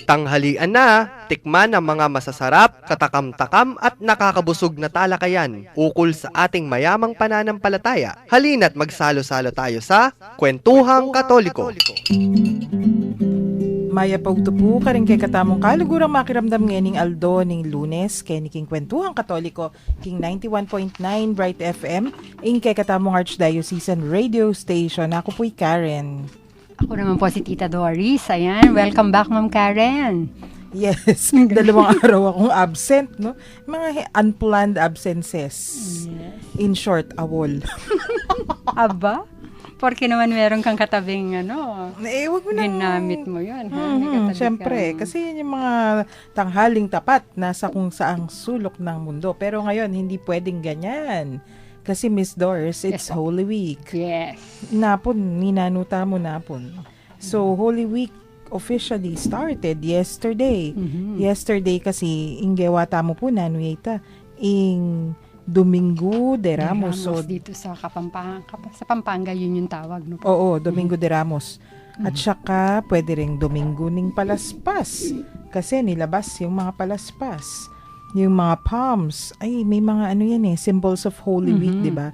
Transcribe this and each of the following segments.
Tanghalian na, tikman ang mga masasarap, katakam-takam at nakakabusog na talakayan ukol sa ating mayamang pananampalataya. Halina't magsalo-salo tayo sa Kwentuhang Katoliko. Maya pagtupo ka rin kay katamong kalugurang makiramdam ngayon Aldo ning Lunes kay King Kwentuhang Katoliko King 91.9 Bright FM ing kay katamong Archdiocesan Radio Station. Ako po'y Karen. Ako naman po si Tita Doris. Ayan, welcome back Ma'am Karen. Yes, dalawang araw akong absent, no? Mga unplanned absences. Yes. In short, awol. Aba? Porque naman meron kang katabing Wag mo nang ginamit mo yun. Ha? Siyempre, kasi yun yung mga tanghaling tapat nasa kung saang sulok ng mundo. Pero ngayon, hindi pwedeng ganyan. Kasi Miss Doris, it's Yes, Holy Week. Yes. Napon, minanuta mo napon. So, Holy Week officially started yesterday. Mhm. Yesterday kasi, ingewata mo po, nanuyita, ing Domingo de Ramos. So, dito sa sa Pampanga, yun yung tawag. No? oo, Domingo de Ramos. At saka, pwede ring Domingo ning Palaspas. Kasi nilabas yung mga palaspas. Yung mga palms. Ay, may mga symbols of Holy Week, di ba?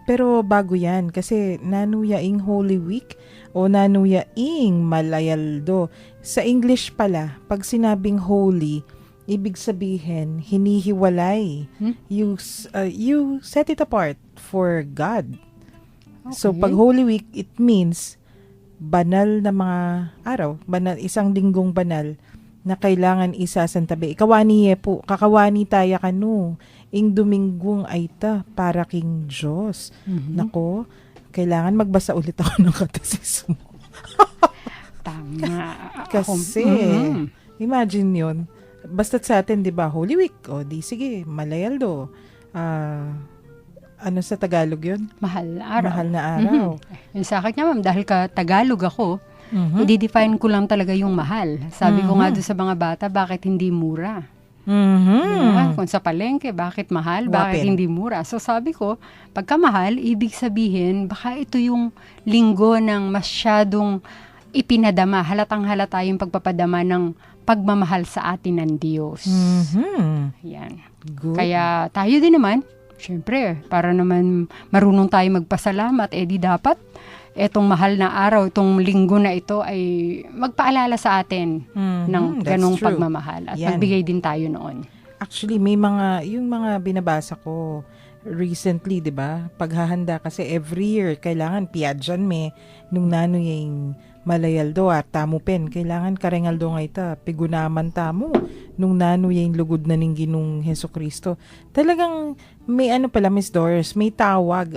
Pero bago yan, kasi nanuyaing Holy Week o nanuyaing Malayaldo. Sa English pala, pag sinabing holy, ibig sabihin, hinihiwalay. You set it apart for God. So, Okay. pag Holy Week, it means banal na mga araw, banal, isang linggong banal na kailangan isasantabi. Ikawani po, kakawani taya kanu, ing Dominggong ay ta, para king Diyos. Nako, kailangan magbasa ulit ako ng katekismo. Tama. Kasi, imagine yon. Basta't sa atin, di ba, Holy Week, o di sige, Malayaldo. Ano sa Tagalog yun? Mahal na araw. Mahal na araw. Yung sa akin nga, ma'am, dahil ka Tagalog ako, i-define ko lang talaga yung mahal. Sabi ko nga doon sa mga bata, bakit hindi mura? Diba? Kung sa palengke, bakit mahal? Bakit Wapin. hindi mura? So sabi ko, pagka mahal, ibig sabihin, baka ito yung linggo ng masyadong ipinadama. Halatang halata yung pagpapadama ng pagmamahal sa atin ng Diyos. Yan. Good. Kaya tayo din naman, syempre, para naman marunong tayo magpasalamat, di dapat etong mahal na araw, itong linggo na ito ay magpaalala sa atin ng that's ganong true. pagmamahal at Yan. magbigay din tayo noon. Actually, yung mga binabasa ko recently, di ba? Paghahanda kasi every year, kailangan piadyan nung nano yung Malayaldo at tamo pen. Kailangan karengaldo nga ita, pigunaman tamo nung nano yung lugod na ning Ginong Heso Kristo. Talagang may pala, Miss Doris, may tawag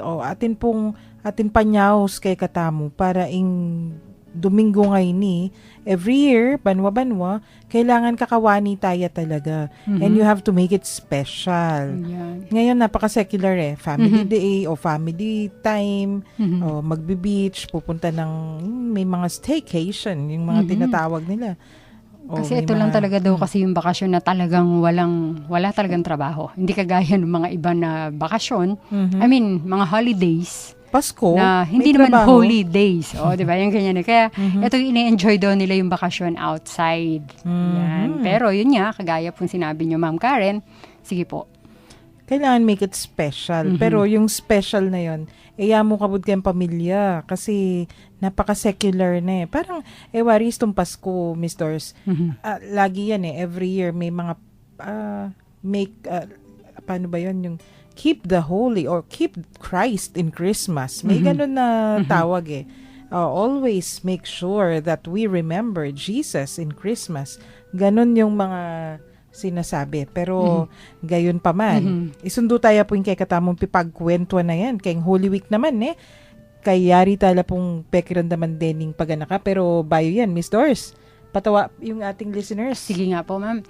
atin panyaos kay katamo para ing Domingo ngayon every year, banwa-banwa, kailangan kakawani tayo talaga. And you have to make it special. Yan. Ngayon, napaka-secular Family day o family time, o magbe-beach, pupunta may mga staycation, yung mga tinatawag nila. O Kasi may ito lang mga- talaga daw kasi yung bakasyon na talagang wala talagang trabaho. Hindi kagaya ng mga iba na bakasyon. I mean, mga holidays. Pasko, Na hindi may naman trabaho. holy days. O, di ba? Yung ganyan. Kaya, ito ine-enjoy daw nila yung bakasyon outside. Yan. Pero, yun nga, kagaya pong sinabi nyo, Ma'am Karen, sige po. Kailangan make it special. Pero yung special na yon, mo kabud kayong pamilya kasi napaka-secular na Parang, waris tong Pasko, Miss Doris. Lagi yan every year may mga paano ba yon yung keep the holy or keep Christ in Christmas. May ganun na tawag always make sure that we remember Jesus in Christmas. Ganun yung mga sinasabi. Pero gayon pa man, isundo tayo po yung kay katamong pipagkwento na yan. Kaya Holy Week naman kay yari tala pong pekirandaman dening paganaka. Pero bayo yan, Miss Doris. Patawa yung ating listeners. Sige nga po, ma'am.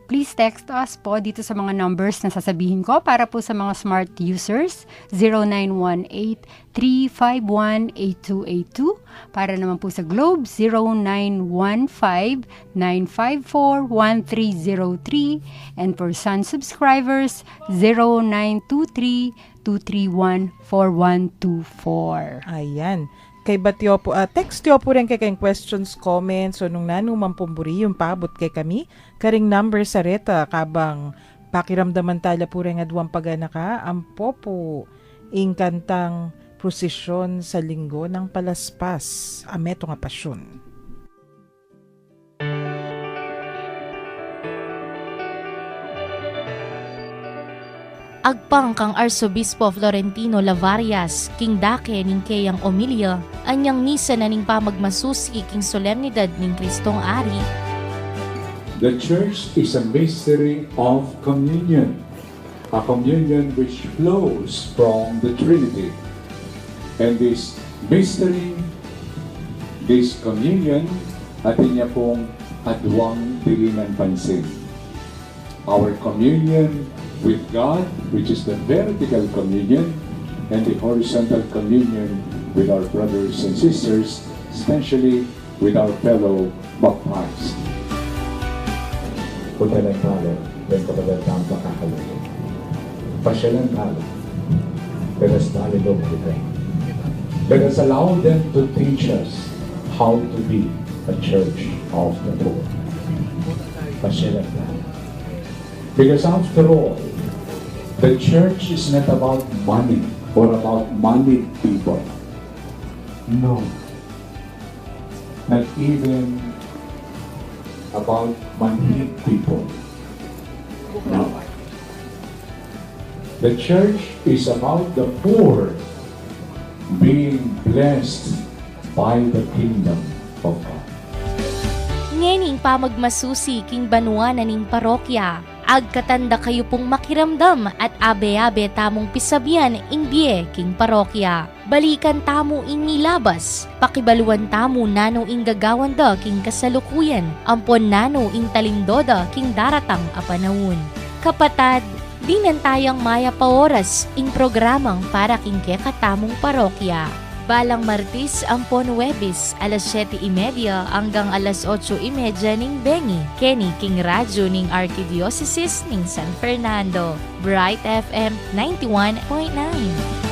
Please text us po dito sa mga numbers na sasabihin ko para po sa mga smart users, 0918-351-8282. Para naman po sa Globe, 0915-954-1303. And for Sun subscribers, 0923-231-4124. Ayan. kay batyo po, text yo po rin kay kayong questions, comments, o nung nanu mampumburi yung paabot kay kami. Karing number sa reta, kabang pakiramdaman tala po rin adwang paganaka, ampo po, ingkantang prosesyon sa linggo ng palaspas, ameto nga pasyon. Agpang kang Arsobispo Florentino Lavarias, king dake ning kayang Omilia, anyang misa na ning pamagmasusi king solemnidad ning Kristong Ari. The Church is a mystery of communion, a communion which flows from the Trinity. And this mystery, this communion, atin niya pong adwang dilinan pansin. Our communion with God, which is the vertical communion, and the horizontal communion with our brothers and sisters, especially with our fellow baptized. Punta ng talo, then kapag ang pagkakaluto. Pasyalan talo, let us dialogue with them. Let us allow them to teach us how to be a church of the poor. Pasyalan talo. Because after all, the church is not about money or about moneyed people. No. Not even about moneyed people. No. The church is about the poor being blessed by the kingdom of God. Ngening pamagmasusi king banwa na ning parokya, agkatanda kayo pong makiramdam at abe-abe tamong pisabian ing biye king parokya. Balikan tamo ing nilabas, pakibaluan tamo nano ing gagawanda king kasalukuyan, ampon nano ing talindoda king daratang apanawon. Kapatad, dinan tayang maya pa oras ing programang para king kekatamong parokya. Balang Martis, ampon Webis, alas 7:30 hanggang alas 8:30 ning Bengi, Kenny King Radyo ning Archdiocese ning San Fernando, Bright FM 91.9.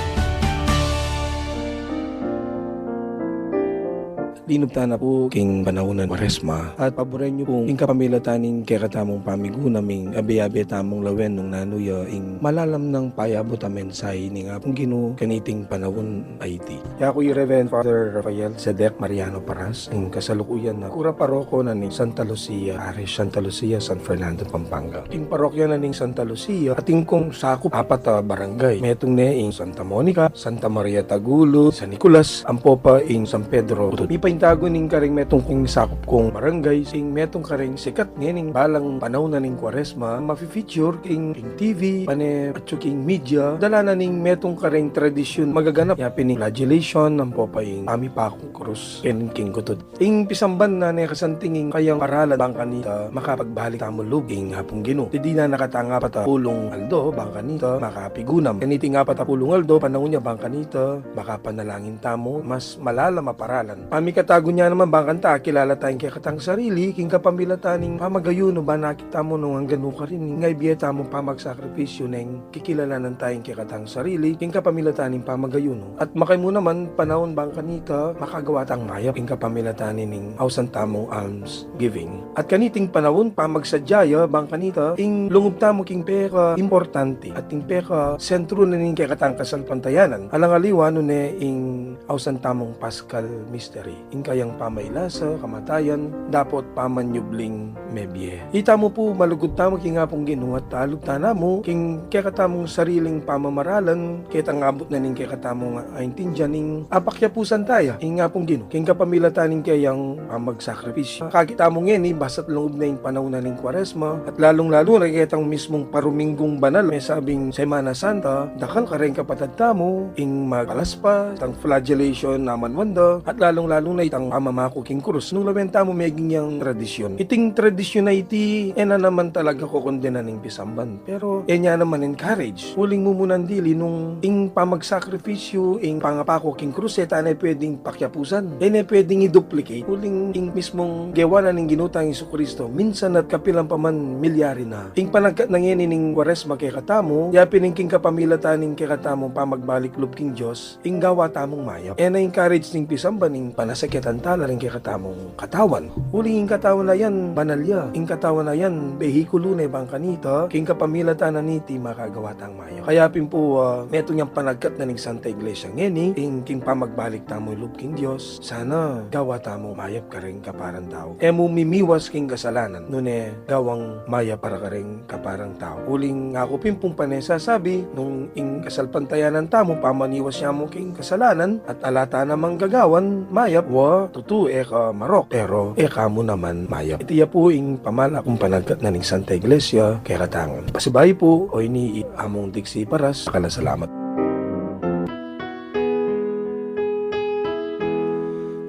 Linubta na po king panahunan Maresma at paboren nyo pong king kapamilataning kekatamong pamigo naming abe-abe tamong lawen nung nanuya ing malalam ng payabot a mensahe ni nga pong gino kaniting panahon IT. Kaya ako Reverend Father Rafael Zedek Mariano Paras ing kasalukuyan na kura paroko na ning Santa Lucia, Parish Santa Lucia, San Fernando, Pampanga. King parokya na ning Santa Lucia ating kong sakop apat barangay. Metong ne ing Santa Monica, Santa Maria Tagulo, San Nicolas, Ampopa ing San Pedro. Tago ning karing metong king sakop kong barangay sing metong karing sikat ngening balang panahon na ning Kwaresma mafi-feature king TV pane at king media dala na ning metong karing tradisyon magaganap yapin ning flagellation ng popaing ami pa akong krus king gutod ing pisamban na ne kasantinging kayang paralan bang kanita makapagbalik tamo lubing hapong Ginoo di na nakatanga pata pulong aldo bang kanita makapigunam kaniti nga pata pulong aldo panahon niya bang kanita makapanalangin tamo mas malala maparalan tago niya naman bangkanta, kilala tayong kaya katang sarili, king kapamilataning pamagayuno ba nakita mo nung hanggang ka rin, ngay biyeta mo pamagsakripisyo neng kikilalanan tayong kaya katang sarili, king kapamilataning pamagayuno. At makay mo naman, panahon bang kanita, makagawa tang mayap, king kapamilataning ning hausan tamong alms giving. At kaniting panahon, pamagsadyaya bang kanita, ing lungub tamo king peka importante, at king peka sentro na ning kaya katang kasalpantayanan. Alangaliwa no ne ing hausan tamong Paschal Mystery. Kayang pamailasa, kamatayan, dapat pamanyubling mebye. Ita mo po malugod tamo king nga pong Ginoo at talog tana mo king kekatamong sariling pamamaralan ketang abot na ning kekatamong aintindihan ning apakyapusan taya king nga pong Ginoo king kapamilataning kayang pamagsakripisyo. Kakita mo ngeni basat lungod na ing panahon na ning Kwaresma at lalong-lalo na ketang mismong paruminggong banal may sabing Semana Santa dakal ka rin kapatad tamo ing magpalaspa tang flagellation naman wanda at lalong-lalo na itang pamamako king krus. Nung labenta mo meging yung tradisyon. Iting tradisyon na iti, na naman talaga kukundenan ng pisamban. Pero, niya naman encourage. Huling mo munang dili nung ing pamagsakripisyo, ing pangapako king krus, na pwedeng pakyapusan. Na pwedeng i-duplicate. Huling ing mismong gewanan ng ginutang Isu Kristo. Minsan at kapilang paman milyari na. Ing panagkat nangyanin ng Kwaresma kay katamo, yapin king kapamilatan ng kay katamo pamagbalik loob king Diyos, ing gawa tamong mayap. Na-encourage ning pisamban ning panasakitan tala rin kay katamong katawan. Huling ing katawan na yan, banalya. Ing katawan na yan, behikulo na ibang kanita, king kapamilatan na niti makagawa tang mayap. Kaya pin po, neto niyang panagkat na ning Santa Iglesia ngeni, king pamagbalik tamo loob king Diyos, sana gawa tamo mayap ka rin kaparang tao. Mumimiwas king kasalanan, nune gawang mayap para ka rin kaparang tao. Huling ako pin pong panesasabi, nung ing kasalpantayanan tamo, pamaniwas niya mo king kasalanan, at alata namang gagawan, mayap, tutu ka marok, pero kamo naman mayap. Itiya po ing pamala kung panagkat na ning Santa Iglesia, kaya katangan. Pasibay po, o ini among diksi paras, salamat.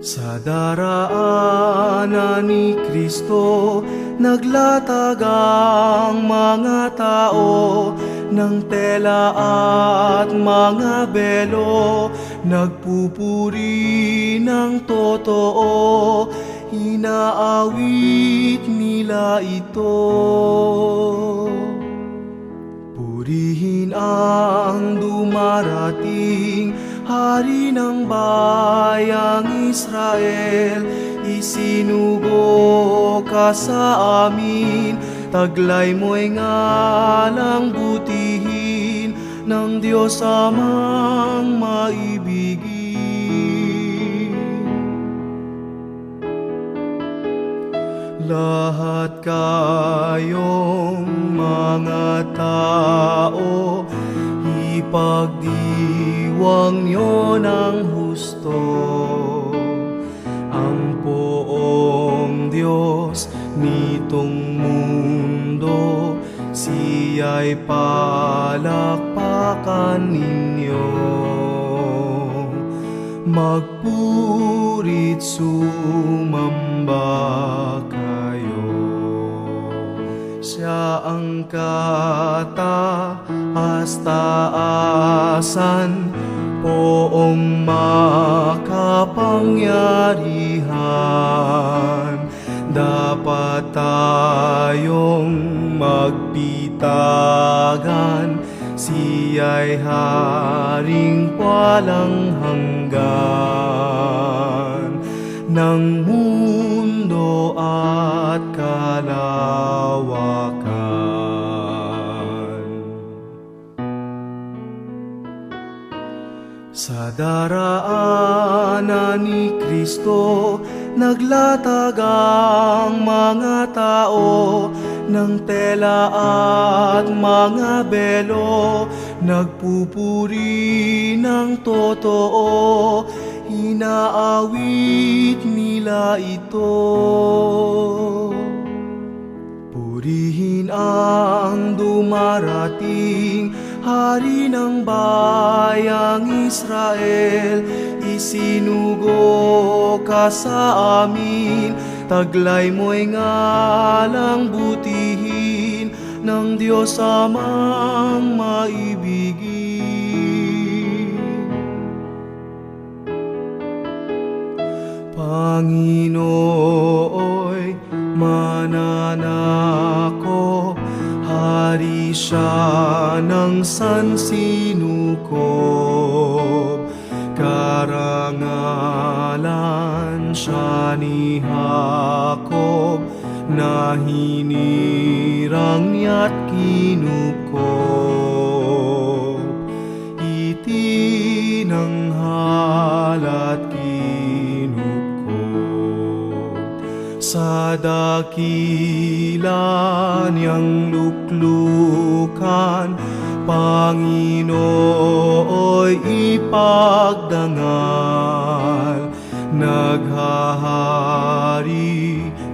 Sa daraanan ni Kristo, naglatag ang mga tao ng tela at mga belo, nagpupuri ng totoo, inaawit nila ito. Purihin ang dumarating Hari ng bayang Israel, isinugo ka sa amin, taglay mo'y ngalang butihin ng Diyos amang maibigin. Lahat kayong mga tao, ipagdiwang nyo ng husto ang poong Diyos nitong mundo, siya'y palakpakan ninyo. Magpurit sumamba kayo, siya ang kataas-taasan, poong makapangyarihan. Dapat tayong magpitagan, siya'y haring walang hanggan ng mundo at kalawakan. Sa daraanan ni Kristo, naglatag ang mga tao ng tela at mga belo, nagpupuri ng totoo, inaawit nila ito. Purihin ang dumarating Hari ng bayang Israel, isinugo ka sa amin, taglay mo'y ngalang butihin ng Diyos amang maibigin. Panginooy mananako, Hari siya ng sansinukob, karangalan siya ni Jacob, na hinirang niya't kinukob, itinanghal at kinukob. Sa dakila niyang luklukan, Panginooy ipagdangal, naghahari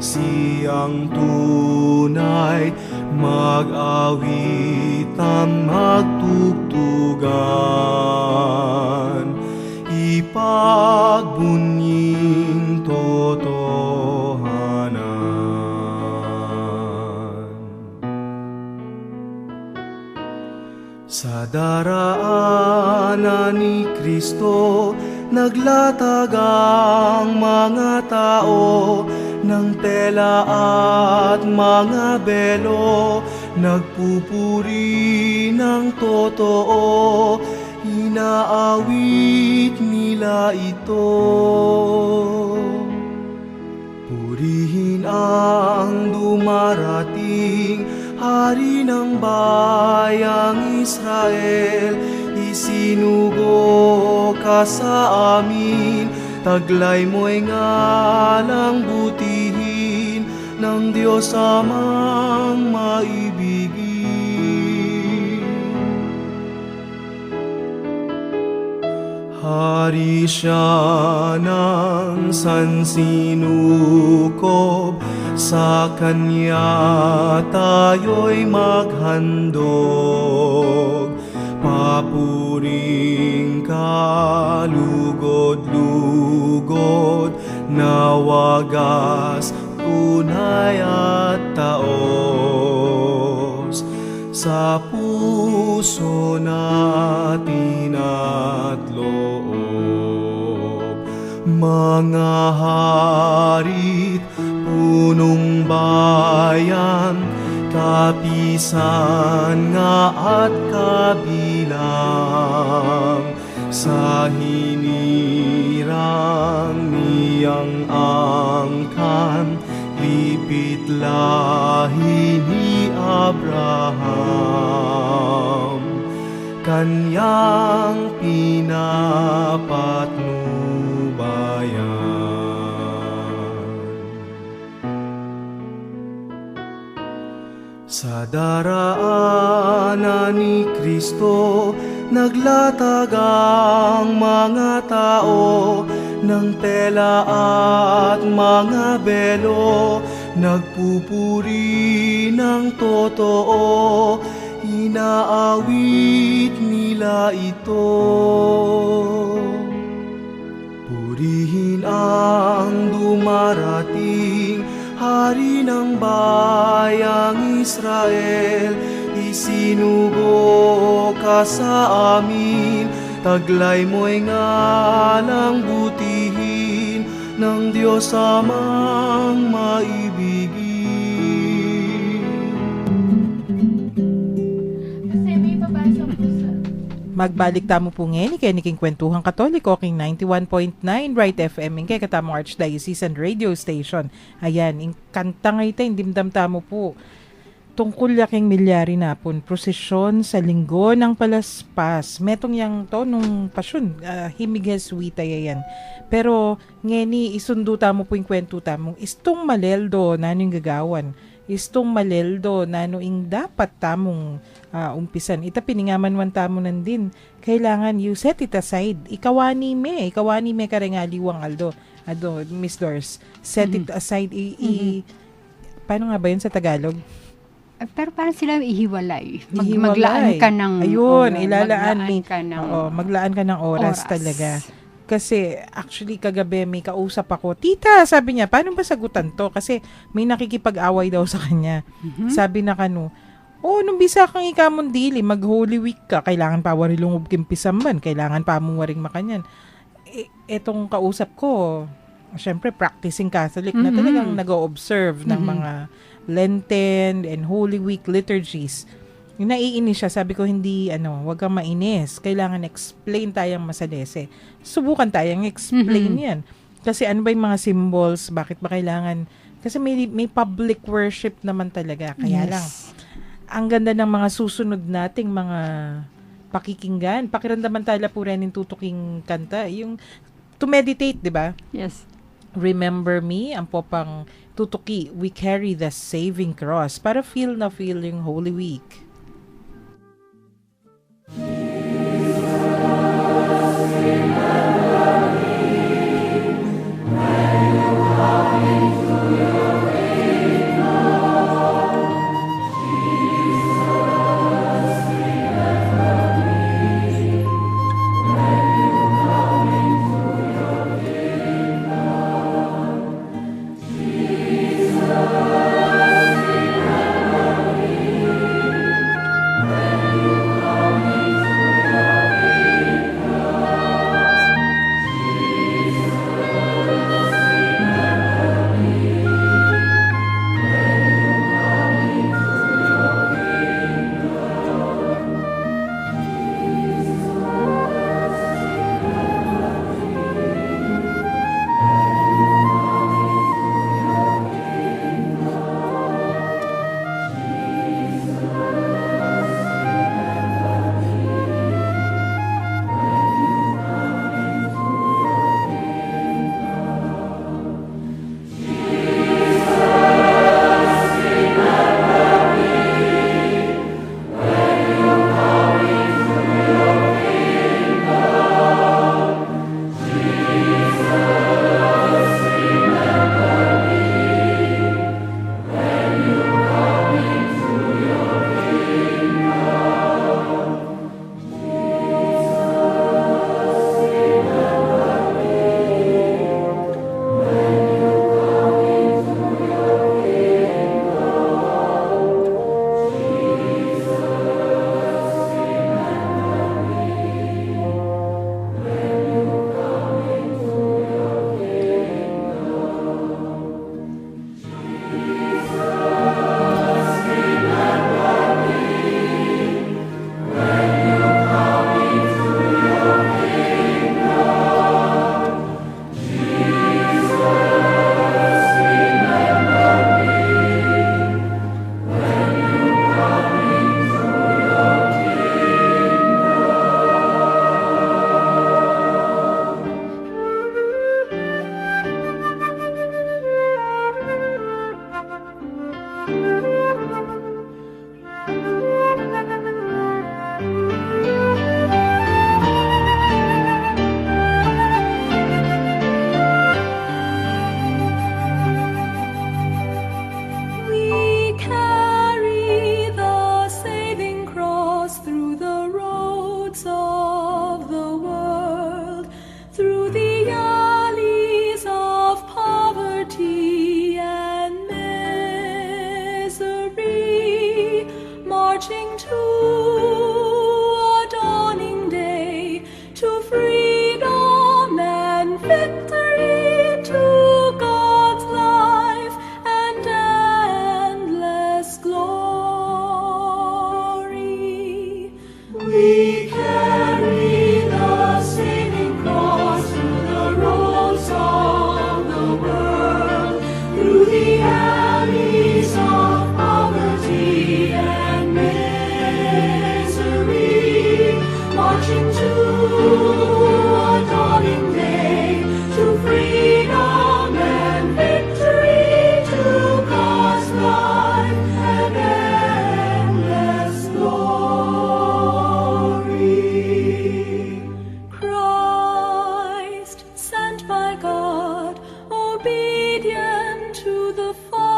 siyang tunay, mag-awit ang magtugtugan, ipagbunying totohanan. Sa daraanan ni Kristo, naglatag ang mga tao ng tela at mga belo, nagpupuri ng totoo, inaawit nila ito. Purihin ang dumarating, Hari ng bayang Israel, isinugo ka sa amin, taglay mo'y ngalang butihin ng Diyos Amang maibigin. Hari siya ng sansinukob, sa Kanya tayo'y maghandog. Papuring kalugod-lugod na wagas, tunay at taos sa puso natin at loob. Mga harit, punong bayan, kapisan nga at kabilang, sa hinirang niyang angkan, lipit lahi ni Abraham, kanyang pinapatnubayan. Sa daraanan ni Kristo, naglatag ang mga tao ng tela at mga belo, nagpupuri ng totoo, inaawit nila ito. Purihin ang dumarating, Hari ng bayang Israel, isinugo ka sa amin, taglay mo'y ngalang butihin ng Diyos Amang maibigin. Kasi may babasa po sa... Magbalik tamo po ngayon, kaya niking Kwentuhang Katoliko, king 91.9 Right FM, kaya katamong Archdiocesan Radio Station. Ayan, yung kanta ngayon tayo, dimdam tamo po. Tungkol yaking milyari na po, prosesyon sa linggo ng palaspas. Metong yang to, nung pasyon, himig Jesuita yan. Pero, ngeni, isundo tamo po yung kwento tamo, istong maleldo na yung gagawan. Istong maleldo na ing dapat tamong umpisan. Ita piningaman wan tamo din. Kailangan you set it aside. Ikawani me karengaliwang Aldo, Miss Doris. Set it aside. Paano nga ba yun sa Tagalog? Pero parang sila ihiwalay. Ihiwalay. Maglaan ka ng... Ayun, maglaan ka ng oras talaga. Kasi actually kagabi may kausap ako. Tita, sabi niya, paano ba sagutan to? Kasi may nakikipag-away daw sa kanya. Sabi na kanu, nung bisa kang ikamon dili, mag-Holy Week ka, kailangan pa warilungog kimpisamban, kailangan pa mo waring makanyan. Etong kausap ko, syempre practicing Catholic na talagang nag-o-observe ng mga Lenten and Holy Week liturgies. Yung naiinis siya, sabi ko hindi, wag kang mainis. Kailangan explain tayong masalese. Subukan tayong explain yan. Kasi ano ba yung mga symbols? Bakit ba kailangan? Kasi may public worship naman talaga. Kaya lang, ang ganda ng mga susunod nating mga pakikinggan. Pakiramdaman tala po rin yung tutuking kanta. Yung to meditate, di ba? Yes. Remember me, ang popang tutuki, we carry the saving cross para feel yung Holy Week.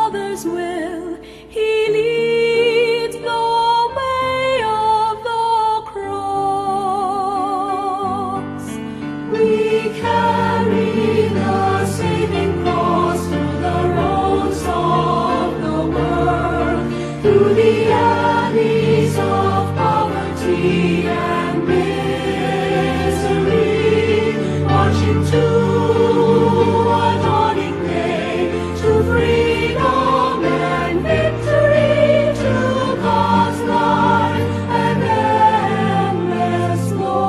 Father's will. He leads the way of the cross. We carry the saving cross through the roads of the world, through the alleys of poverty and misery, marching to a dawning day, to freedom and victory, to God's life and endless glory.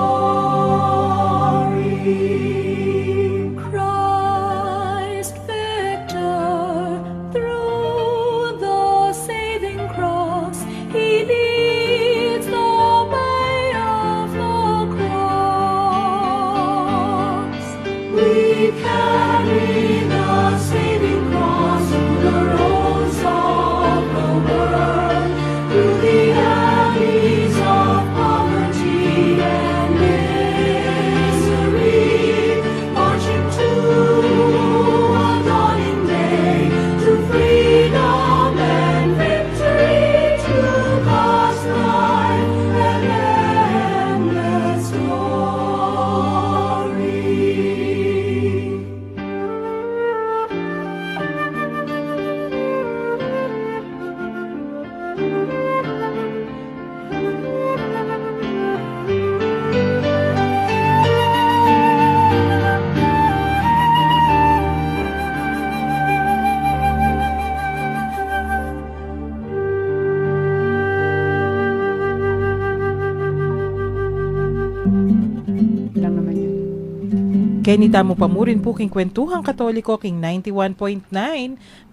Christ victor, through the saving cross, He leads the way of the cross. We carry the saving cross through the roads of the world, through the alleys of poverty and misery, marching to a dawning day, to freedom and victory, to God's life and endless glory. Lang naman yun. Kenny Tamo Pamurin po king Kwentuhang Katoliko king 91.9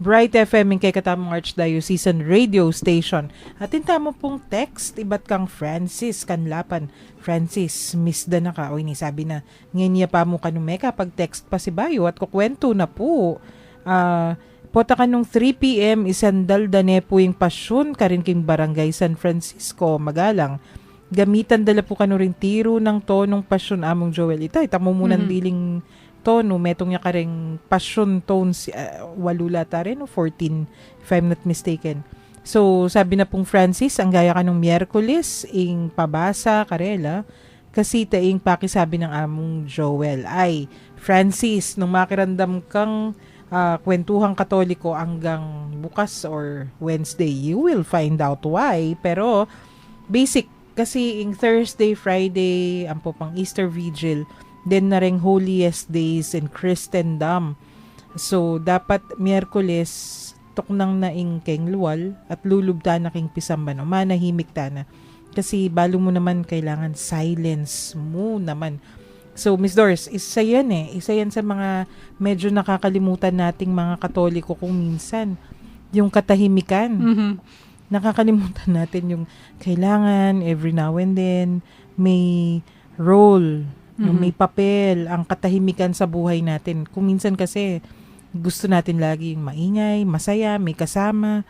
Bright FM ing kay katamong Archdiocesan Radio Station. Atin tamo pong text iba't kang Francis Kanlapan. Francis, miss da na ka. O ini sabi na ngenya pa mo kanume kapag text pa si Bayo at kukwento na po. Pota ka nung 3 p.m. isandal da ne po yung pasyon karin king Barangay San Francisco Magalang. Gamitan dala po kano rin tiro ng tonong pasyon among Joel. Itay, tamo munan diling tono. Metong niya kareng pasyon tones, walula ta rin, 14, if I'm not mistaken. So, sabi na pong Francis, ang gaya ka nung Miyerkules, ing pabasa, karela, kasi taing pakisabi ng among Joel. Ay, Francis, nung makirandam kang Kwentuhang Katoliko hanggang bukas or Wednesday, you will find out why. Pero, basic, kasi in Thursday, Friday, ang po pang Easter Vigil, then na ring holiest days in Christendom. So, dapat Miyerkules, tuknang na ing keng luwal at lulubta na king pisamban o manahimik ta na. Kasi balo mo naman kailangan silence mo naman. So, Miss Doris, isa yan Isa yan sa mga medyo nakakalimutan nating mga Katoliko kung minsan. Yung katahimikan. Nakakalimutan natin yung kailangan every now and then may role, yung may papel, ang katahimikan sa buhay natin. Kung minsan kasi gusto natin lagi yung maingay, masaya, may kasama.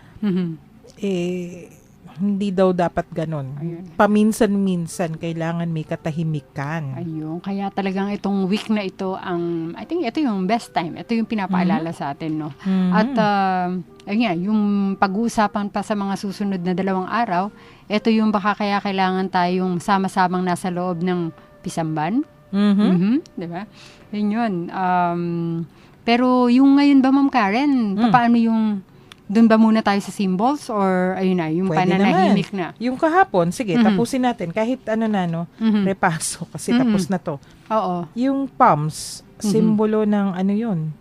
Hindi daw dapat ganon. Ayun. Paminsan-minsan kailangan may katahimikan. Ayun. Kaya talagang itong week na ito, I think ito yung best time. Ito yung pinapaalala sa atin, no? At, ayun nga, yung pag-uusapan pa sa mga susunod na 2 araw, ito yung baka kaya kailangan tayong sama-samang nasa loob ng pisamban. Diba? Yun yun. Pero yung ngayon ba, Ma'am Karen, paano yung doon ba muna tayo sa symbols or ayun na, yung Pwede pananahimik naman. na? Yung kahapon, sige, tapusin natin. Kahit ano na, no, repaso kasi tapos na to. Oo. Yung palms, simbolo ng ano yun.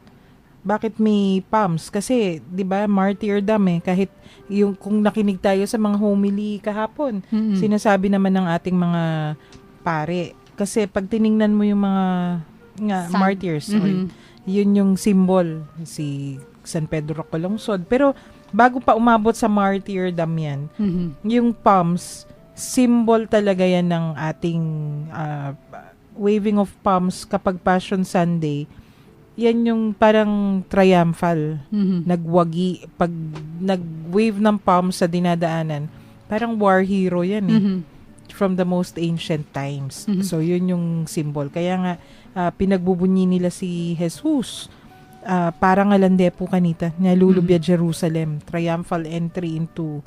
Bakit may palms? Kasi, di ba, martyrdom kahit yung, kung nakinig tayo sa mga homily kahapon, sinasabi naman ng ating mga pare. Kasi pag tiningnan mo yung mga martyrs, yun yung symbol, si San Pedro Calungsod. Pero bago pa umabot sa martyrdom yan, yung palms, symbol talaga yan ng ating waving of palms kapag Passion Sunday. Yan yung parang triumphal, nagwagi, pag nag-wave ng palms sa dinadaanan, parang war hero yan from the most ancient times. So yun yung symbol. Kaya nga, pinagbubunyi nila si Jesus. parang alande po kanita, nalulubya Jerusalem, triumphal entry into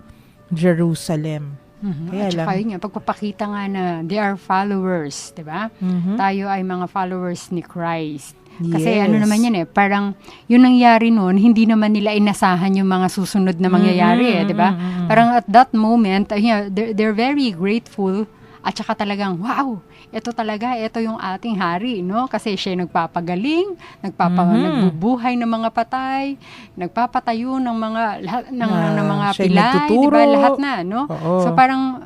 Jerusalem. Kaya At saka lang. yun nga, pagpapakita nga na they are followers, di ba? Tayo ay mga followers ni Christ. Kasi Yes. ano naman yan parang yung nangyari noon, hindi naman nila inasahan yung mga susunod na mangyayari di ba? Parang at that moment, they're very grateful at saka talagang, wow, ito yung ating hari, no? Kasi siya nagpapagaling, nagbubuhay ng mga patay, nagpapatayo ng mga lahat ng mga siya pilay, nagtuturo. di ba? Lahat na, no? Oo. So parang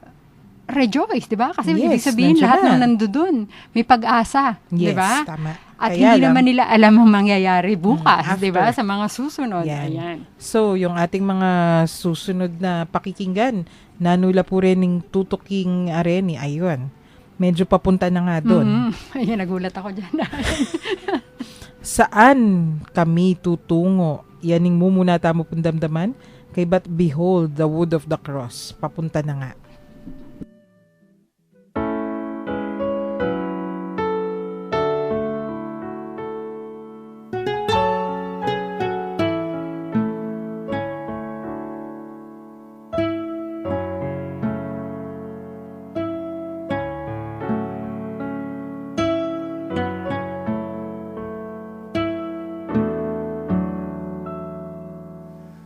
rejoice, di ba? Kasi Yes, ibig sabihin, nandiyan lahat na. ng nandoon, may pag-asa, di Yes, ba? tama. At Kaya hindi lang, naman nila alam ang mangyayari bukas, di ba? after. Sa mga susunod. Yan. Ayan. So, yung ating mga susunod na pakikinggan, nanula po rin ng tutuking areni. Ayun. Medyo papunta na nga doon. Ayun, nagulat ako dyan. Saan kami tutungo? Yaning mumuna tamo pong damdaman. Kay but behold, the wood of the cross. Papunta na nga.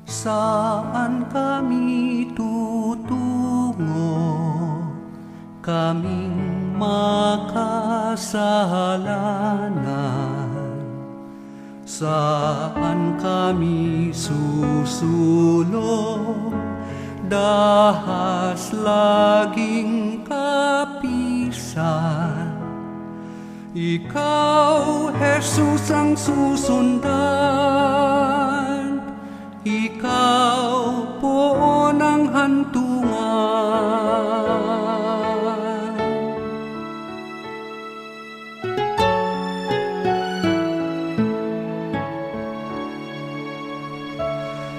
Saan kami tutungo, kaming makasalanan? Saan kami susulong, dahas laging kapisan? Ikaw, Jesus, ang susundan. Ikaw po ang hantungan.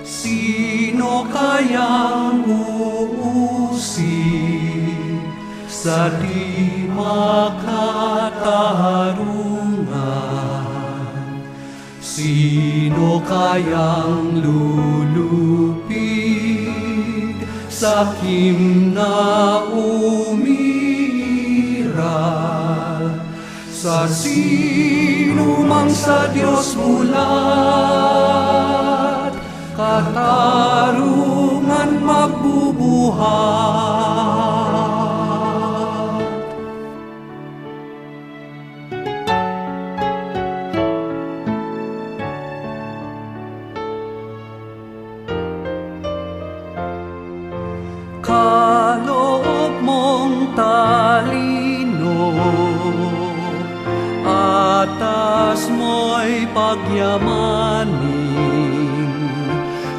Sino kayang uusig sa di makatarungan? Sino kayang lulupig sa kim na umiiral? Sa sino mang sa Diyos mulat, katarungan magbubuhat. Kaloob mong talino, atas mo'y pagyamanin,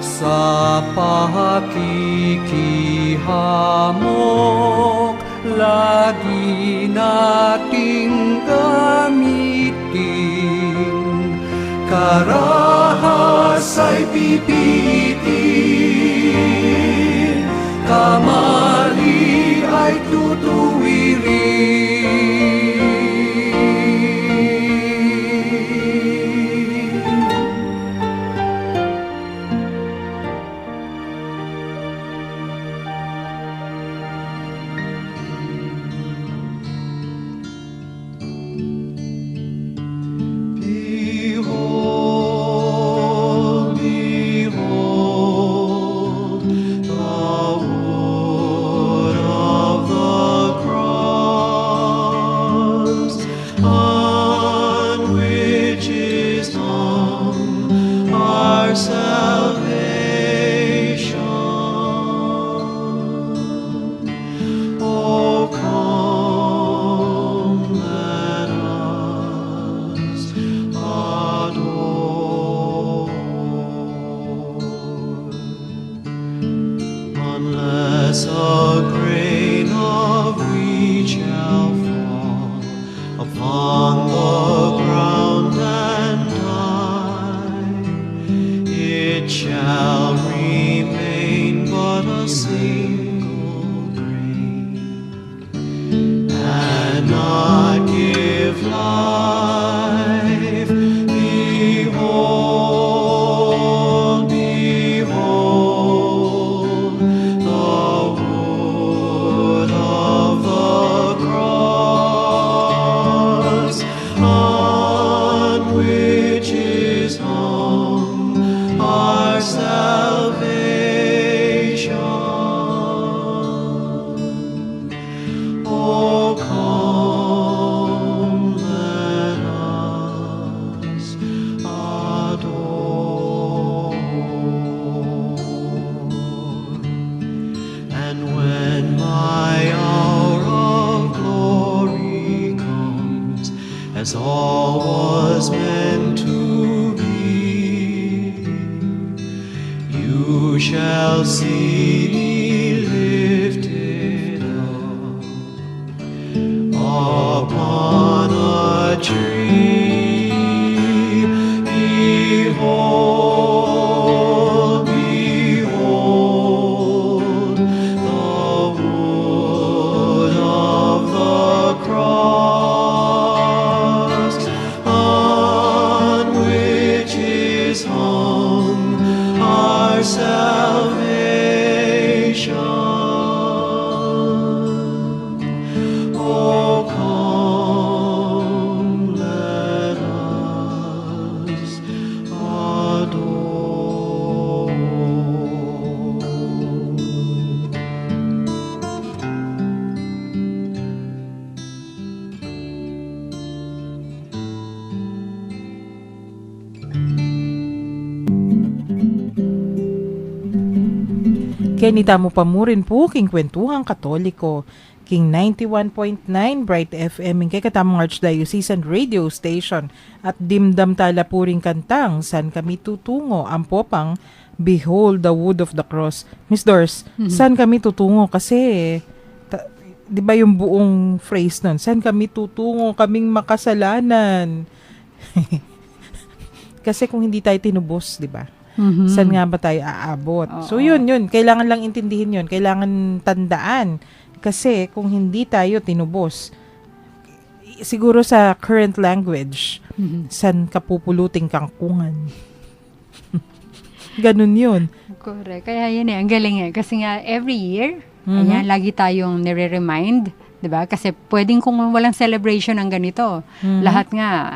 sa pakikihamok lagi nating gamitin. Karahas ay pipilitin, kamali ay tutuwirin. Behold, behold, the wood of the cross, on which is hung our salvation. Oh, come, let us adore. Unless a grain of wheat shall fall upon the ground and die, it shall remain but a single grain, and not give life. Behold, you shall see me lifted up upon a tree. Behold, behold, the wood of the cross, on which is hung our salvation. Oh, come, let us adore. Kenny tamo pamurin po king kwentuhang Katoliko. King 91.9 Bright FM ing katamong Archdiocesan Radio Station at dimdam tala puring kantang San Kami Tutungo ang popang Behold the Wood of the Cross. Miss Dors, saan kami tutungo? Kasi di ba yung buong phrase nun? Saan kami tutungo? Kaming makasalanan. Kasi kung hindi tayo tinubos, di ba? Saan nga ba tayo aabot? So yun. Kailangan lang intindihin yun. Kailangan tandaan. Kasi kung hindi tayo tinubos, siguro sa current language, saan ka pupuluting kangkungan? Ganun yun. Correct. Kaya yun ang galing Kasi nga, every year, ayan, lagi tayong nire-remind, diba? Kasi pwedeng kung walang celebration ng ganito, lahat nga,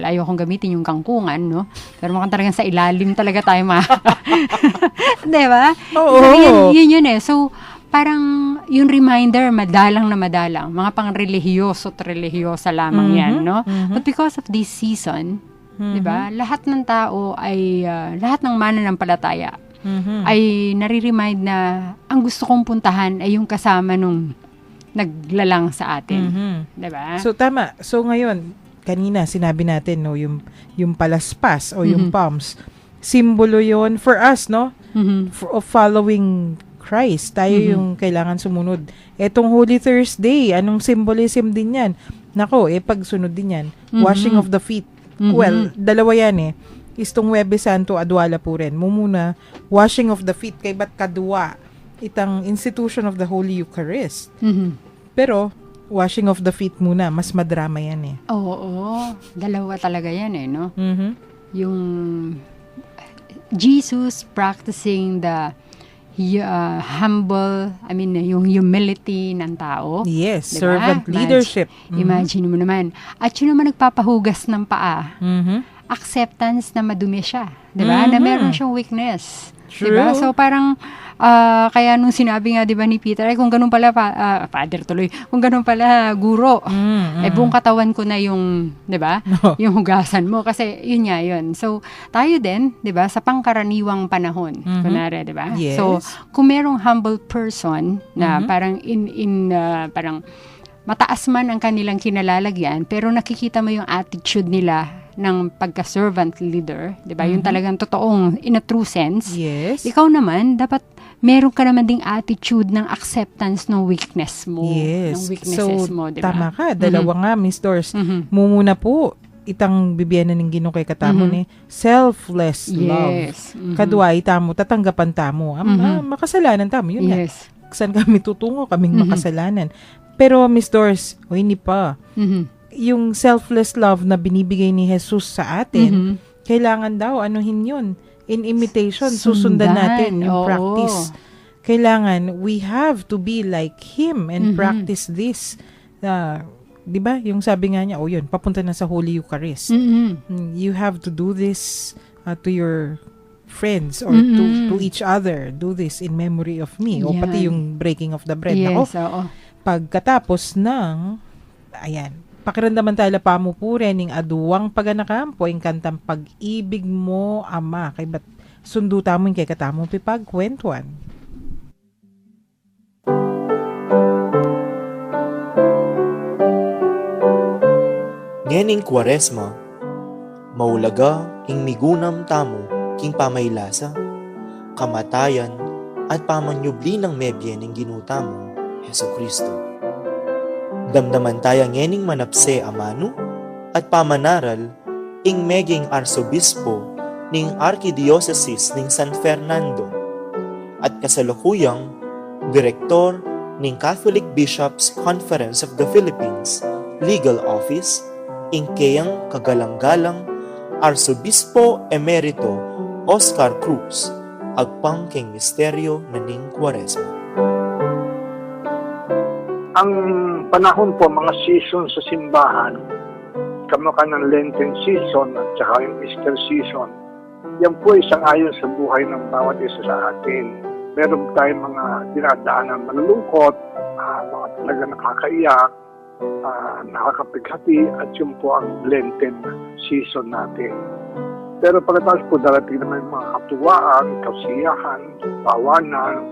ayokong gamitin yung kangkungan, no? Pero mukhang talagang sa ilalim talaga tayo diba? Oo. So, yun So, parang yung reminder, madalang na madalang. Mga pang-relihiyoso at relihiyosa lamang yan, no? But because of this season, diba? Lahat ng tao ay, lahat ng mananampalataya ay nare-remind na ang gusto kong puntahan ay yung kasama nung naglalang sa atin. Diba? So, tama. So, ngayon, kanina, sinabi natin, no, yung palaspas o yung palms, simbolo yon for us, no? Of following Christ. Tayo yung kailangan sumunod. Etong Holy Thursday, anong symbolism din yan? Nako, pagsunod din yan. Washing of the feet. Well, dalawa yan Istong Huwebes Santo, adwala po rin. Mumuna, washing of the feet. Kay ba't kadwa? Itang institution of the Holy Eucharist. Pero, washing of the feet muna. Mas madrama yan Oo. Dalawa talaga yan no? Yung Jesus practicing the humble, yung humility ng tao. Yes, diba? servant leadership. Imagine mo naman. At yun naman nagpapahugas ng paa. Acceptance na madumi siya. Diba? Na meron siyang weakness. True. Diba? So parang, kaya nung sinabi nga, diba, ni Peter, kung ganun pala, father tuloy, kung ganun pala, guro, buong katawan ko na yung, diba, yung hugasan mo. Kasi, yun nga yun. So, tayo din, diba, sa pangkaraniwang panahon, kunwari, diba? Yes. So, kung merong humble person, na parang parang, mataas man ang kanilang kinalalagyan, pero nakikita mo yung attitude nila ng pagka-servant leader, di ba? Yung talagang totoong, in a true sense. Yes. Ikaw naman, dapat meron ka naman ding attitude ng acceptance ng weakness mo. Yes. Ng weaknesses mo, di ba? Tama ka. Dalawa nga, Miss Dors. Mumuna po, itang bibiyana ng Ginoo kay katamo ni selfless love. Yes. Kadwa, itamo, tatanggapan tamo. Makasalanan tamo. Yun nga. Yes. Saan kami tutungo? Kaming makasalanan. Pero, Miss Dors, hindi pa. Yung selfless love na binibigay ni Jesus sa atin, kailangan daw, anuhin yun. In imitation, susundan natin yung practice. Kailangan, we have to be like Him and practice this. Di ba? Yung sabi nga niya, yun, papunta na sa Holy Eucharist. You have to do this to your friends or to each other. Do this in memory of me. O pati yung breaking of the bread. Yes, oo. Pagkatapos ng, pakiramdaman tala pa mo po rin yung aduwang paganakampo, yung kantang pag-ibig mo, Ama. Kay ba't sundo tamo yung kay katamo pipagkwentuan. Ngening Kwaresma, maulaga ing migunam tamo king pamaylasa, kamatayan, at pamanyubli ng mebyen ng ginuta mo, Heso Kristo. Damdaman tayo ngening manapse amano, at pamanaral, ing meging arsobispo, ning Archdiocese ning San Fernando, at kasalukuyang direktor ning Catholic Bishops Conference of the Philippines Legal Office, ing kayang kagalang-galang Arsobispo Emerito Oscar Cruz, agpang king misteryo na ning Quaresma. Ang panahon po, mga season sa simbahan, kamukha ng Lenten season at saka yung Easter season, yan po isang ayon sa buhay ng bawat isa sa atin. Meron tayong mga dinadaanan malulungkot, mga talaga nakakaiyak, nakakapighati, at yun po ang Lenten season natin. Pero pagkatapos po darating naman yung mga katuwaan, kasiyahan, tawanan,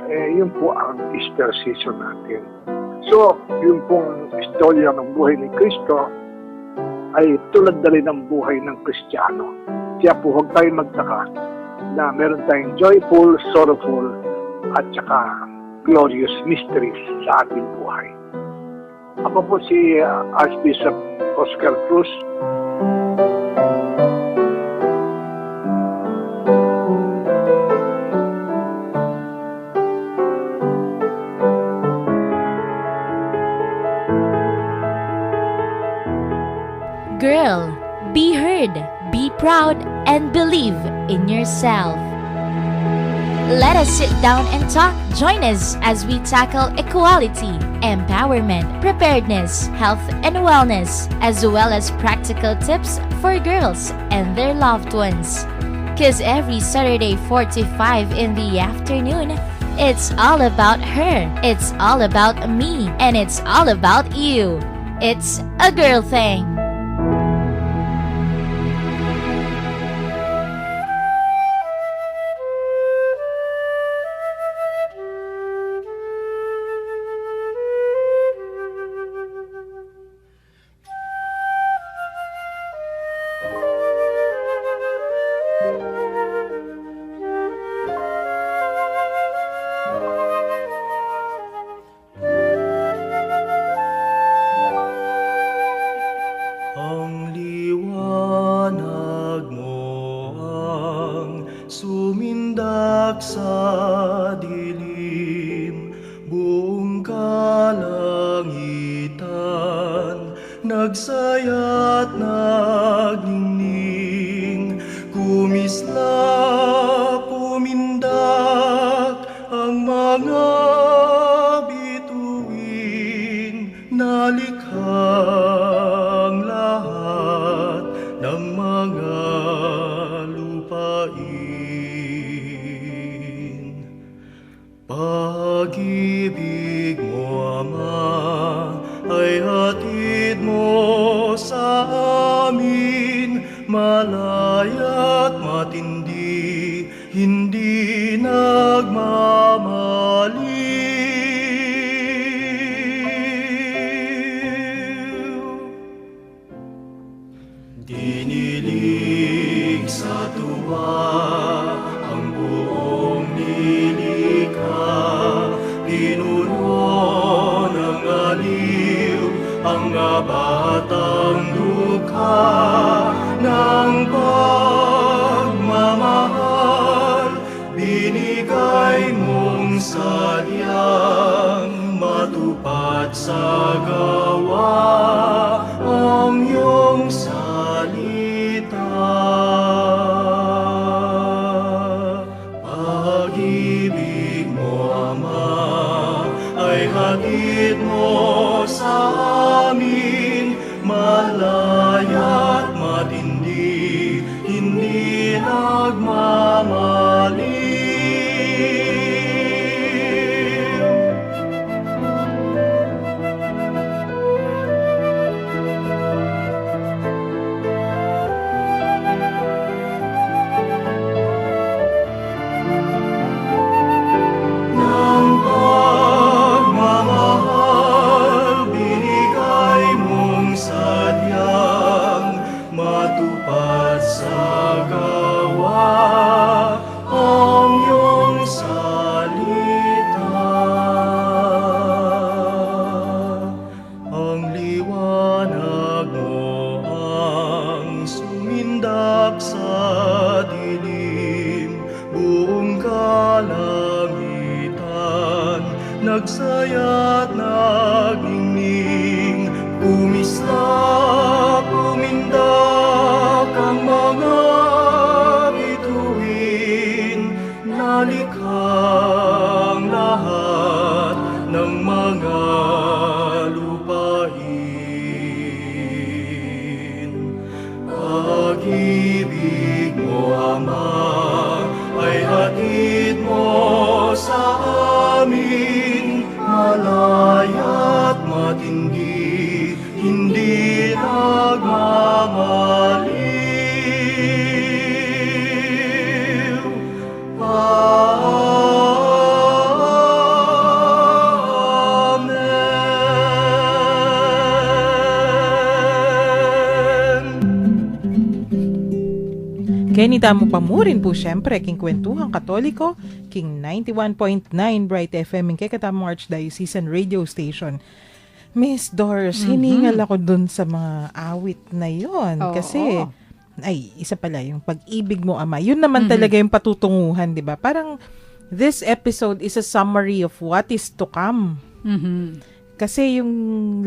yun po ang Easter season natin. So, yung pong istorya ng buhay ni Kristo ay tulad na rin ng buhay ng Kristiyano. Kaya po huwag tayong magtaka na meron tayong joyful, sorrowful, at saka glorious mysteries sa ating buhay. Ako po si Archbishop Oscar Cruz. Girl, be heard, be proud, and believe in yourself. Let us sit down and talk. Join us as we tackle equality, empowerment, preparedness, health and wellness, as well as practical tips for girls and their loved ones. 'Cause every Saturday 4 to 5 in the afternoon, it's all about her, it's all about me, and it's all about you. It's a girl thing. Ang liwanag mo ang sumindak sa dilim, buong kalangitan nagsaya't nagningning, kumislap, pumindak ang mga bituin, nalikhang lahat ng mga lupain. Pag-ibig mo, Ama, ay hatid mo sa amin, malaya't matindi, hindi nagmamaliw. Dinilig sa tuwa ang buong nilikha, pinuno ng aliw ang batang dukha ng pagmamahal, binigay mong sadyang matupad sa gawa ang iyong salita. Pag-ibig mo, Ama, ay hatid mo sa amin, malaya't matindi, hindi nagmamaliw. Ng pagmamahal nagsaya't nagningning, kumislap, kumindak ang mga bituin, nalikhang lahat ng mga lupain. Pag-ibig mo, Ama, ay hatid mo sa amin, malaya't matindi, hindi nagmamaliw. Kenny Tamo Pamurin po siyempre, King Kwentuhang Katoliko, King 91.9 Bright FM, King Katamong Archdiocesan Radio Station. Miss Doris, hiningal ako dun sa mga awit na yon kasi, ay, isa pala, yung pag-ibig mo, Ama. Yun naman talaga yung patutunguhan, di ba? Parang, this episode is a summary of what is to come. Kasi yung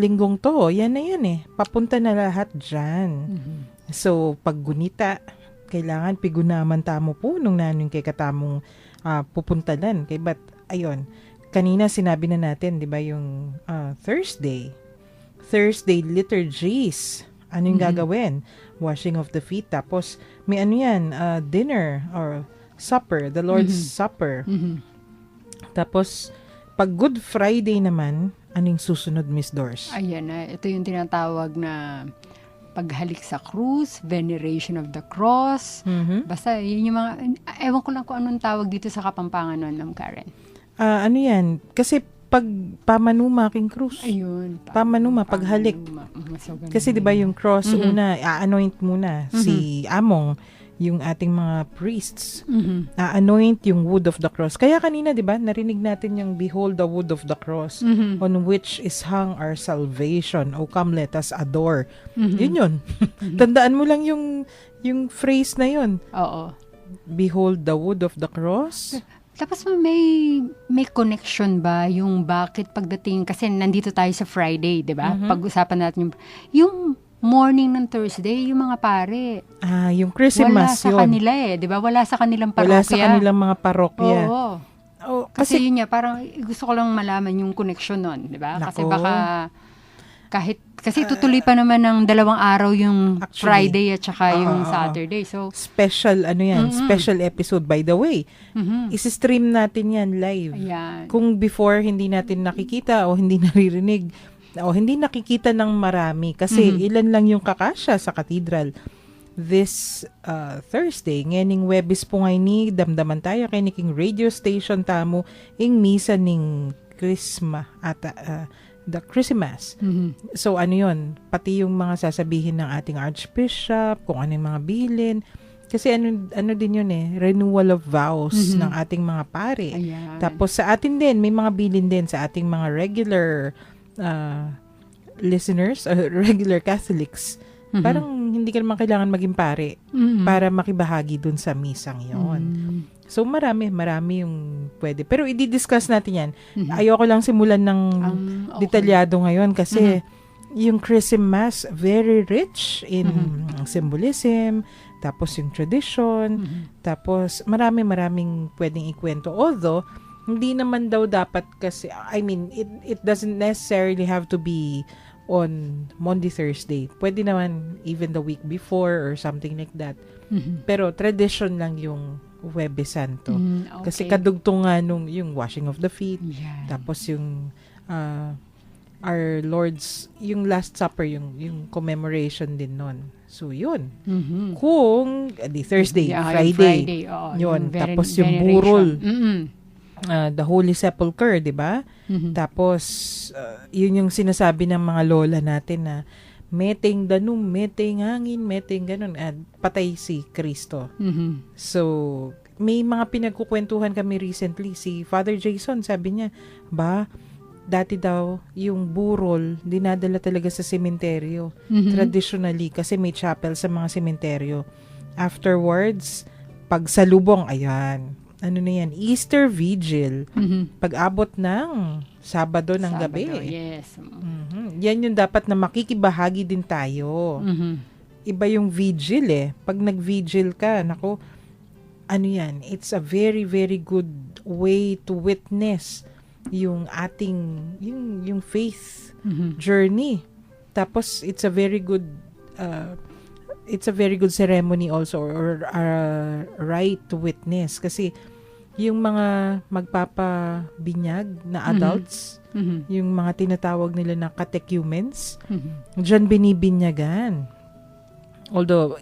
linggong to, yan na yan eh. Papunta na lahat dyan. So, pag gunita, kailangan pigunaman tamo po nung nanong kay katamong pupuntalan. But, ayun, kanina sinabi na natin, di ba, yung Thursday liturgies. Ano yung gagawin? Washing of the feet. Tapos, may ano yan, dinner or supper, the Lord's Supper. Tapos, pag Good Friday naman, anong susunod, Miss Dors? Ayan na, ito yung tinatawag na paghalik sa krus, veneration of the cross. Basta, yun yung mga, ewan ko lang kung anong tawag dito sa Kapampangan nun, Ma'am Karen. Ano yan? Kasi pag pamanuma king krus. Ayun. Pamanuma, paghalik. Kasi di ba yung cross, una, a-anoint muna si Among, yung ating mga priests. A-anoint yung wood of the cross. Kaya kanina, di ba, narinig natin yung behold the wood of the cross on which is hung our salvation. O come, let us adore. Yun. Tandaan mo lang yung phrase na yun. Oo. Behold the wood of the cross. Tapos may connection ba yung bakit pagdating, kasi nandito tayo sa Friday, di ba? Pag-usapan natin yung morning ng Thursday, yung mga pare. Yung Christmas wala sa yun. kanila Di ba? Wala sa kanilang parokya. Wala sa kanilang mga parokya. Oo. Kasi yun niya, parang gusto ko lang malaman yung connection nun, di ba? Kasi baka kasi tutuloy pa naman ng 2 araw yung actually, Friday at saka yung Saturday. So special special episode by the way. Isi-stream natin yan live. Ayan. Kung before hindi natin nakikita o hindi naririnig o hindi nakikita ng marami kasi ilan lang yung kakasya sa cathedral. This Thursday, nganing Webis po ngay ni damdaman tayo kay King Radio Station tamo ing misa ning Christmas at the Christmas. So ano yun, pati yung mga sasabihin ng ating Archbishop, kung ano yung mga bilin. Kasi ano din yun renewal of vows ng ating mga pare. Ayan. Tapos sa atin din, may mga bilin din sa ating mga regular listeners, regular Catholics. Parang hindi ka naman kailangan maging pare para makibahagi dun sa misang yon. So marami yung pwede. Pero i-discuss natin yan. Ayoko lang simulan ng detalyado ngayon kasi yung Christmas very rich in symbolism, tapos yung tradition, tapos maraming pwedeng ikwento. Although, hindi naman daw dapat kasi, I mean, it doesn't necessarily have to be on Monday, Thursday. Pwede naman even the week before or something like that. Pero tradition lang yung Huwebes Santo. Okay. Kasi kadugtungan nung yung washing of the feet, tapos yung our Lord's, yung Last Supper, yung commemoration din nun. So, yun. Kung, di Thursday, Friday. Yun. Tapos yung burol. The Holy Sepulchre, di ba? Tapos, yun yung sinasabi ng mga lola natin na meteng danum, meteng hangin, meteng ganun. At patay si Kristo. So, may mga pinagkukwentuhan kami recently. Si Father Jason, sabi niya, dati daw, yung burol, dinadala talaga sa sementeryo. Traditionally, kasi may chapel sa mga sementeryo. Afterwards, pag salubong, ayan, ano na yan, Easter Vigil. Pag-abot ng Sabado ng Sabado, gabi. yes. Yan yung dapat na makikibahagi din tayo. Iba yung vigil Pag nag-vigil ka, nako, ano yan, it's a very, very good way to witness yung ating, yung faith journey. Tapos, it's a very good ceremony also, or right to witness. Kasi, yung mga magpapabinyag na adults, yung mga tinatawag nila na catechumens, dyan binibinyagan. Although,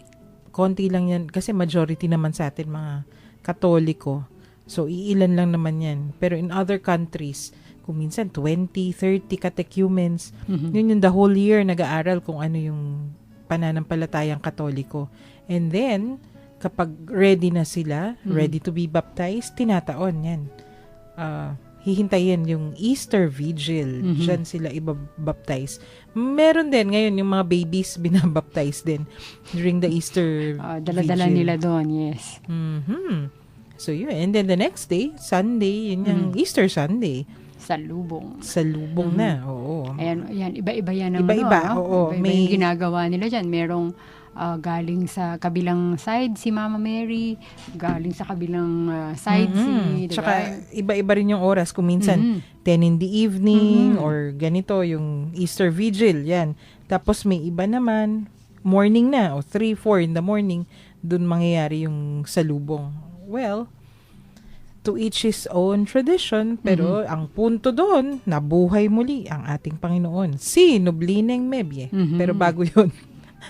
konti lang yan, kasi majority naman sa atin mga Katoliko. So, iilan lang naman yan. Pero in other countries, kung minsan 20, 30 catechumens, yun yung the whole year nag-aaral kung ano yung pananampalatayang Katoliko. And then, kapag ready na sila, ready to be baptized, tinataon yan. Hihintayin yung Easter Vigil. Diyan sila ibabaptize. Meron din ngayon yung mga babies binabaptize din during the Easter Dala-dala Vigil. nila doon, yes. So yun. And then the next day, Sunday, yun yung Easter Sunday. Salubong. Salubong na, oo. Ayan, iba-iba yan ang Iba-iba, oo. Iba-iba yung ginagawa nila dyan. Merong galing sa kabilang side si Mama Mary, galing sa kabilang side si, diba? Tsaka iba-iba rin yung oras. Kung minsan 10 in the evening or ganito yung Easter Vigil, yan. Tapos may iba naman, morning na, o 3, 4 in the morning, dun mangyayari yung salubong. Well, to each his own tradition, pero ang punto doon, nabuhay muli ang ating Panginoon. Si Noblineng Mebye. Pero bago yun,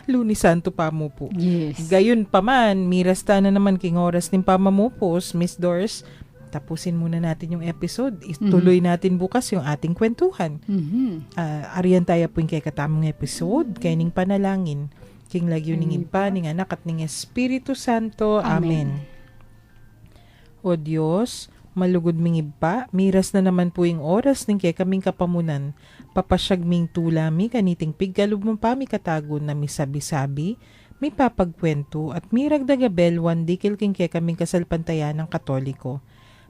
Lunes Santo Pamupo. Yes. Gayon pa man, mirasta na naman king oras ng pamamupos, Miss Doris. Tapusin muna natin yung episode. Ituloy natin bukas yung ating kwentuhan. Ariyan tayo po yung kay katamong episode, kay ning panalangin. King lagyo ning impa, ning anak at ning Espiritu Santo. Amen. O Diyos, malugod ming iba, miras na naman po yung oras ning kay kaming kapamunan. Papasyag ming tulami, kaniting piggalub mong pami katagon na misabi-sabi, may papagkwento at miragdagabel wandikil king kay kaming kasalpantayan ng Katoliko.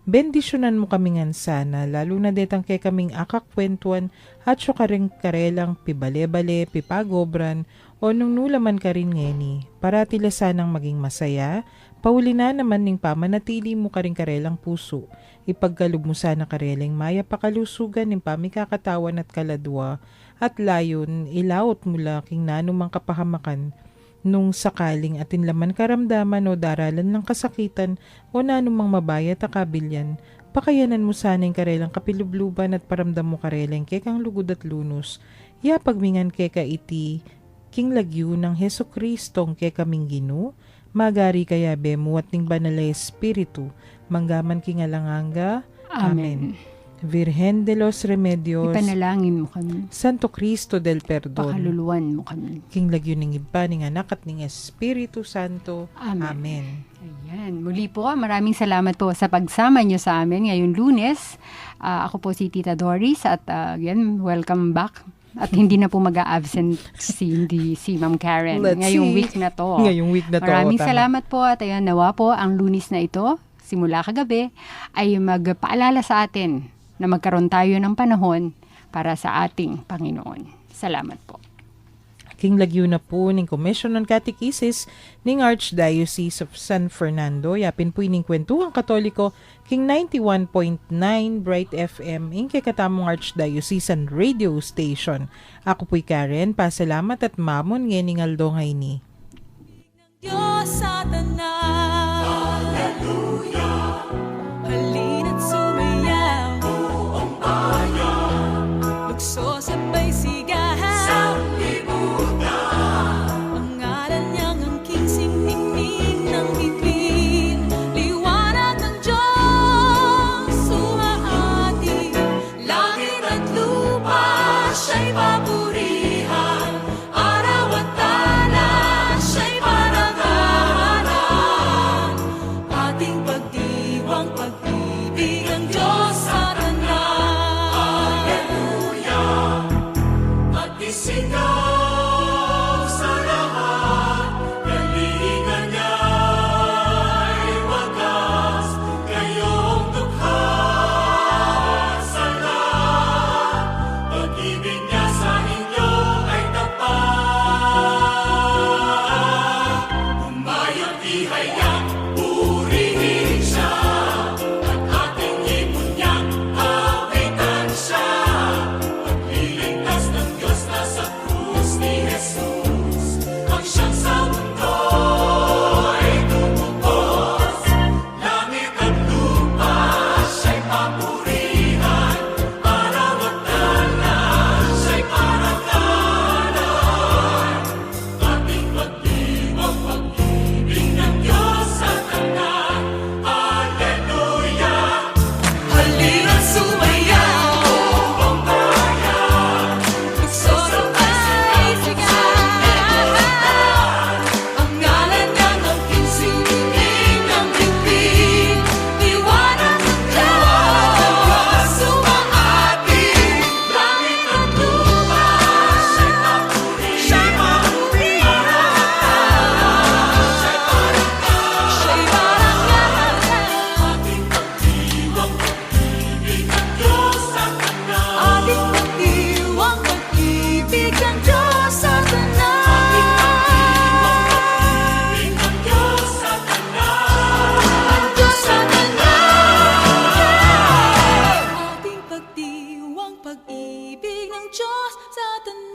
Bendisyonan mo kaming ansana, lalo na detang kay kaming akakwentuan at syukaring karelang pibale-bale, pipagobran, o nung nulaman ka rin ngeni, para tila sanang maging masaya, pauli na naman ning pamanatili mo ka rin karelang puso, ipagkalub mo sana kareleng maya pakalusugan ning pamikakatawan at kaladwa, at layon ilaot mula king nanumang kapahamakan, nung sakaling atin laman karamdaman o daralan ng kasakitan o nanumang mabayat akabilyan, pakayanan mo sana yung karelang kapilubluban at paramdam mo kareleng kekang lugod at lunos, ya pagmingan keka iti, king lagyu ng Heso Kristong kekaming ginu, magari kaya bemu at ning banalay espiritu, manggaman king alanganga. Amen. Virgen de los Remedios, Ipanalangin mo kami. Santo Cristo del Perdon, Pakaluluan mo kami. king lagyo ning iba, ning anak at ning Espiritu Santo. Amen. Ayan. Muli po, maraming salamat po sa pagsama nyo sa amin ngayong Lunes. Ako po si Tita Doris at again, welcome back. At hindi na po mag-a-absent si Ma'am Karen ngayong week na to. Ngayong week na to. Maraming tama. salamat po at ayan, nawa po ang Lunes na ito, simula kagabi, ay magpaalala sa atin na magkaroon tayo ng panahon para sa ating Panginoon. Salamat po. King lagyo na po ning Commission on Catechesis ning Archdiocese of San Fernando. Yapin po ining kwentuhang Katoliko, King 91.9 Bright FM, ing katamong Archdiocesan Radio Station. Ako po'y Karen, pasalamat at mamon ngening aldo ngay ni. Diyos sa tanan. Hallelujah. Halina't sumayaw. Buong bayan. Lukso sabay sigahan. Sa libutan. Ang ngalan niyang angking simhimig ng bituin. Liwanag ng Diyos sumaati. Langit at lupa siya'y papurihan. Araw at talas siya'y parangalan. Ating pagdiwang pag-ibig ang Diyos.